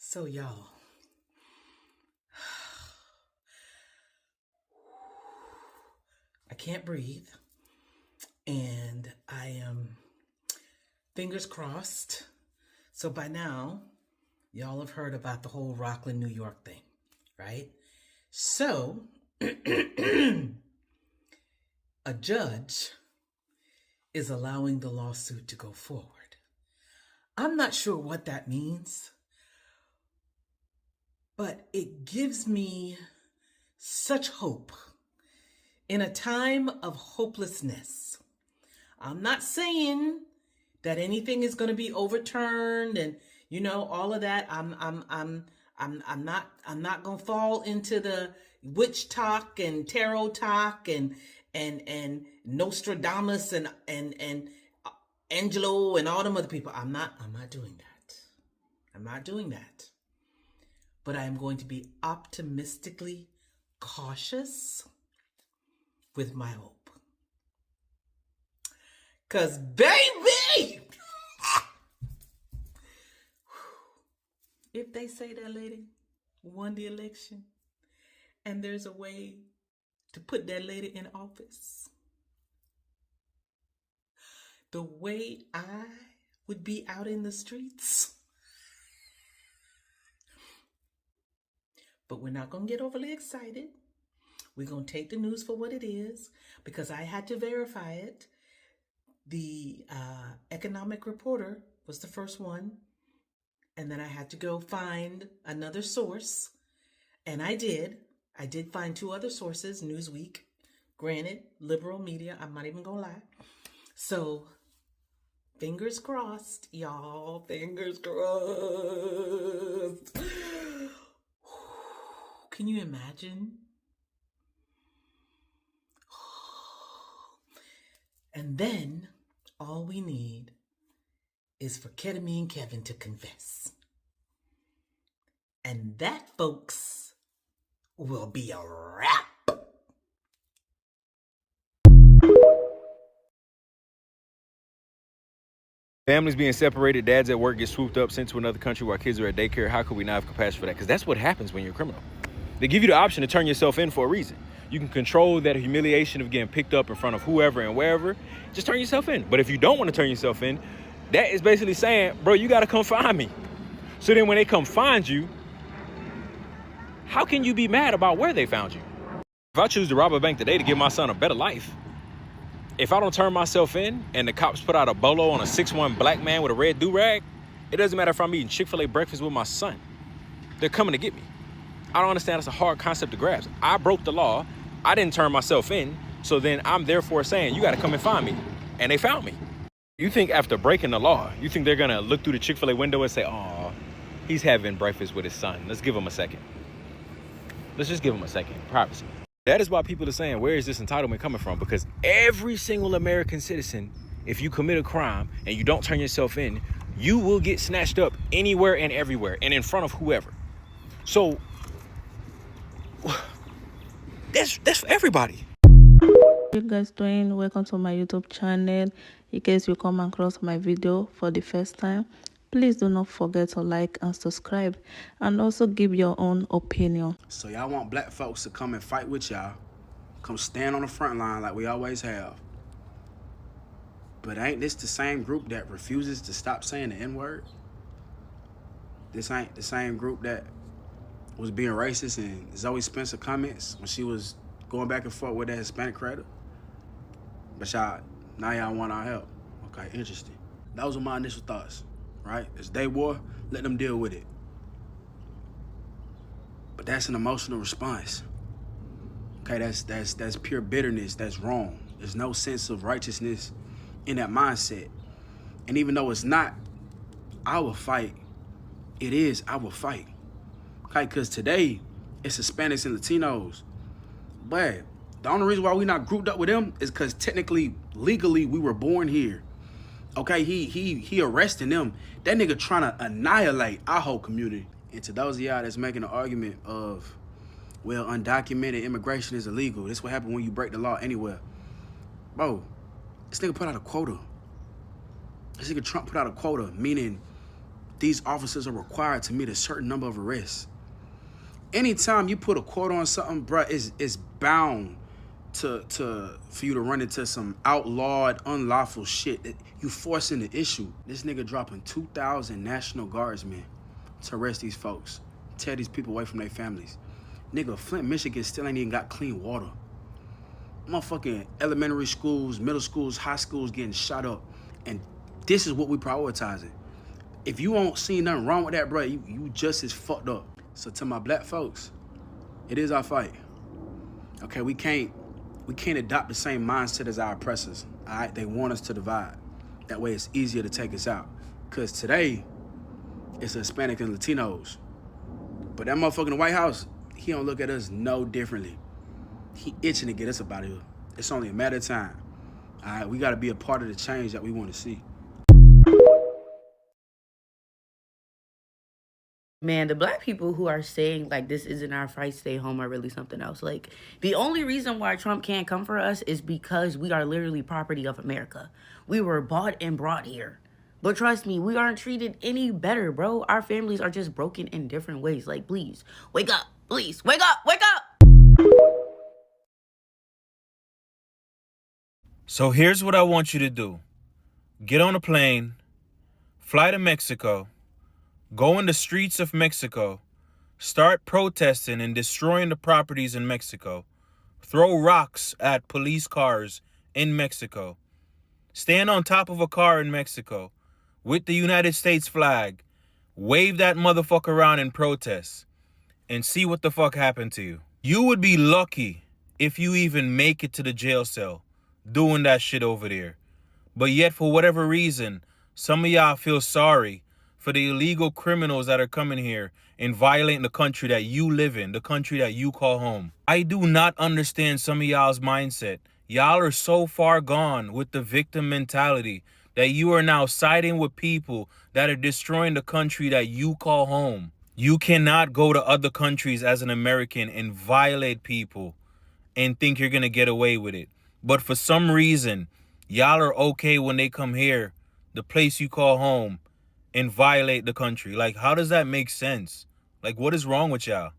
So y'all, I can't breathe and I am fingers crossed. So by now, y'all have heard about the whole Rockland, New York thing, right? So a judge is allowing the lawsuit to go forward. I'm not sure what that means, but it gives me such hope in a time of hopelessness. I'm not saying that anything is going to be overturned and all of that. I'm not going to fall into the witch talk and tarot talk and Nostradamus and Angelo and all them other people. I'm not doing that. I'm not doing that. But I am going to be optimistically cautious with my hope. 'Cause baby, if they say that lady won the election and there's a way to put that lady in office, the way I would be out in the streets. But we're not going to get overly excited. We're going to take the news for what it is because I had to verify it. The economic reporter was the first one. And then I had to go find another source. And I did. I did find two other sources, Newsweek. Granted, liberal media, I'm not even going to lie. So, fingers crossed, y'all. Fingers crossed. Can you imagine? And then all we need is for Ketamine Kevin to confess. And that, folks, will be a wrap. Families being separated, dads at work get swooped up, sent to another country while kids are at daycare. How could we not have compassion for that? Because that's what happens when you're a criminal. They give you the option to turn yourself in for a reason. You can control that humiliation of getting picked up in front of whoever and wherever. Just turn yourself in. But if you don't want to turn yourself in, that is basically saying, bro, you got to come find me. So then when they come find you, how can you be mad about where they found you? If I choose to rob a bank today to give my son a better life, if I don't turn myself in and the cops put out a bolo on a 6'1" black man with a red do-rag, it doesn't matter if I'm eating Chick-fil-A breakfast with my son. They're coming to get me. I don't understand. It's a hard concept to grasp. I broke the law. I didn't turn myself in. So then I'm therefore saying, you got to come and find me. And they found me. You think after breaking the law, you think they're going to look through the Chick-fil-A window and say, oh, he's having breakfast with his son. Let's give him a second. Let's just give him a second. Privacy. That is why people are saying, where is this entitlement coming from? Because every single American citizen, if you commit a crime and you don't turn yourself in, you will get snatched up anywhere and everywhere and in front of whoever. So that's for everybody. How you guys doing? Welcome to my YouTube channel. In case you come across my video for the first time, please do not forget to like and subscribe and also give your own opinion. So y'all want black folks to come and fight with y'all, come stand on the front line like we always have. But ain't this the same group that refuses to stop saying the N-word? This ain't the same group that was being racist in Zoe Spencer comments when she was going back and forth with that Hispanic creator. But now y'all want our help. Okay, interesting. Those were my initial thoughts, right? It's their war, let them deal with it. But that's an emotional response. Okay, that's pure bitterness, that's wrong. There's no sense of righteousness in that mindset. And even though it's not our fight, it is our fight. Okay, because today, it's Hispanics and Latinos. But the only reason why we're not grouped up with them is because technically, legally, we were born here. Okay, he arresting them. That nigga trying to annihilate our whole community. And to those of y'all that's making an argument of, well, undocumented immigration is illegal. This is what happens when you break the law anywhere. Bro, this nigga put out a quota. This nigga Trump put out a quota, meaning these officers are required to meet a certain number of arrests. Anytime you put a quote on something, bruh, it's bound to for you to run into some outlawed, unlawful shit. You forcing the issue. This nigga dropping 2,000 National Guardsmen to arrest these folks, tear these people away from their families. Nigga, Flint, Michigan still ain't even got clean water. Motherfucking elementary schools, middle schools, high schools getting shot up. And this is what we prioritizing. If you don't see nothing wrong with that, bro, you just as fucked up. So to my black folks, it is our fight. Okay, we can't adopt the same mindset as our oppressors. All right, they want us to divide. That way it's easier to take us out. Cause today, it's Hispanic and Latinos. But that motherfucker in the White House, he don't look at us no differently. He itching to get us up out of here. It's only a matter of time. All right, we gotta be a part of the change that we wanna see. Man, the black people who are saying like this isn't our fight, stay home, are really something else. Like, the only reason why Trump can't come for us is because we are literally property of America. We were bought and brought here. But trust me, we aren't treated any better, bro. Our families are just broken in different ways. Like, please, wake up. Please, wake up, wake up. So here's what I want you to do. Get on a plane, fly to Mexico, go in the streets of Mexico, start protesting and destroying the properties in Mexico, throw rocks at police cars in Mexico, stand on top of a car in Mexico with the United States flag, wave that motherfucker around in protest, and see what the fuck happened to you. You would be lucky if you even make it to the jail cell doing that shit over there. But yet, for whatever reason, some of y'all feel sorry for the illegal criminals that are coming here and violating the country that you live in, the country that you call home. I do not understand some of y'all's mindset. Y'all are so far gone with the victim mentality that you are now siding with people that are destroying the country that you call home. You cannot go to other countries as an American and violate people and think you're going to get away with it. But for some reason, y'all are okay when they come here, the place you call home, and violate the country. Like, how does that make sense? Like, what is wrong with y'all?